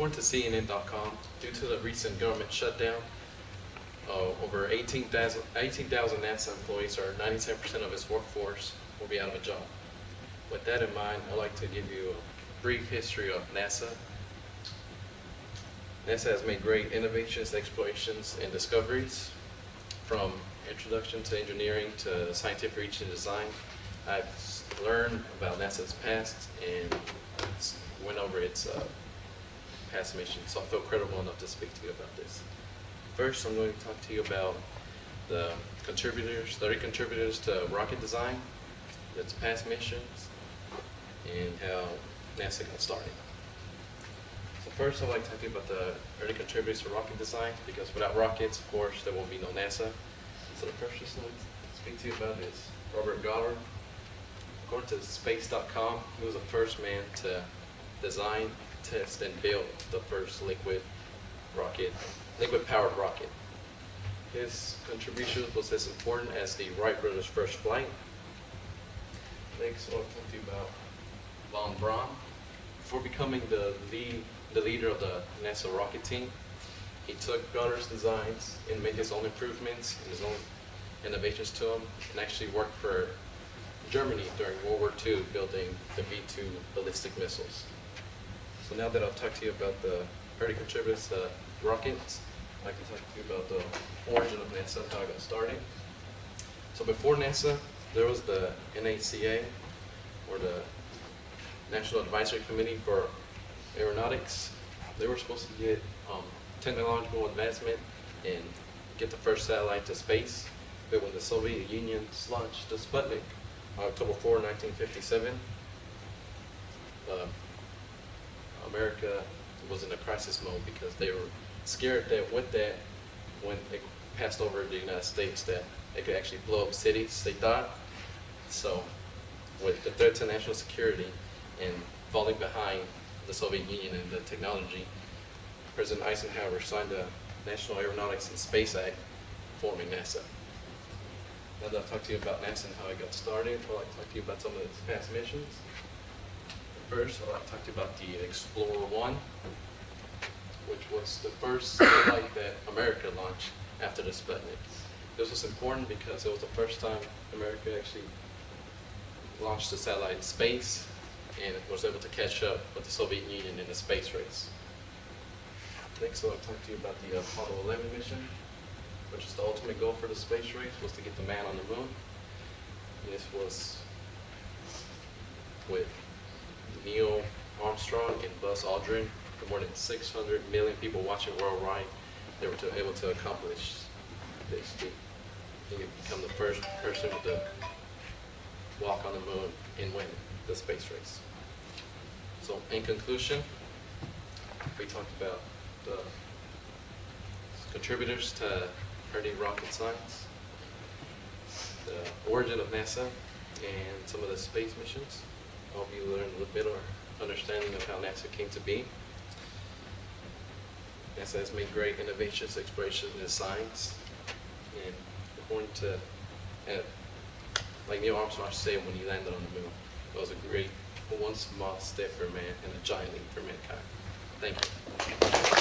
According to CNN.com, due to the recent government shutdown, over 18,000 NASA employees, or 97% of its workforce, will be out of a job. With that in mind, I'd like to give you a brief history of NASA. NASA has made great innovations, explorations, and discoveries. From introduction to engineering to scientific research and design, I've learned about NASA's past and went over its past missions, so I feel credible enough to speak to you about this. First, I'm going to talk to you about the contributors, 30 contributors to rocket design, its past missions, and how NASA got started. So first, I'd like to talk to you about the early contributors to rocket design, because without rockets, of course, there will be no NASA. So the first person I'd like to speak to you about is Robert Goddard. According to space.com, he was the first man to design, test, and build the first liquid-powered rocket. His contribution was as important as the Wright brothers' first flight. Next, I'll talk to you about Von Braun. Before becoming the leader of the NASA rocket team, he took Goddard's designs and made his own improvements and his own innovations to them, and actually worked for Germany during World War II, building the V-2 ballistic missiles. So now that I've talked to you about the early contributors to rockets, I'd like to talk to you about the origin of NASA, how it got started. So before NASA, there was the NACA, or the National Advisory Committee for Aeronautics. They were supposed to get technological advancement and get the first satellite to space. But when the Soviet Union launched the Sputnik on October 4, 1957, America was in a crisis mode because they were scared that with that, when it passed over the United States, that it could actually blow up cities, they thought. So with the threat to national security and falling behind the Soviet Union and the technology, President Eisenhower signed the National Aeronautics and Space Act, forming NASA. Now that I've talked to you about NASA and how it got started, I'd like to talk to you about some of its past missions. First, I'd like to talk to you about the Explorer 1, which was the first satellite that America launched after the Sputnik. This was important because it was the first time America actually launched a satellite in space and was able to catch up with the Soviet Union in the space race. Next, I'll talk to you about the Apollo 11 mission, which is the ultimate goal for the space race, was to get the man on the moon. And this was with Neil Armstrong and Buzz Aldrin. For more than 600 million people watching worldwide, they were able to accomplish this feat. He could become the first person to walk on the moon and win the space race. So in conclusion, we talked about the contributors to early rocket science, the origin of NASA, and some of the space missions. I hope you learned a little bit of understanding of how NASA came to be. NASA has made great innovations, explorations in science, and according to, like Neil Armstrong said when he landed on the moon, it was a great one small step for man and a giant leap for mankind. Thank you.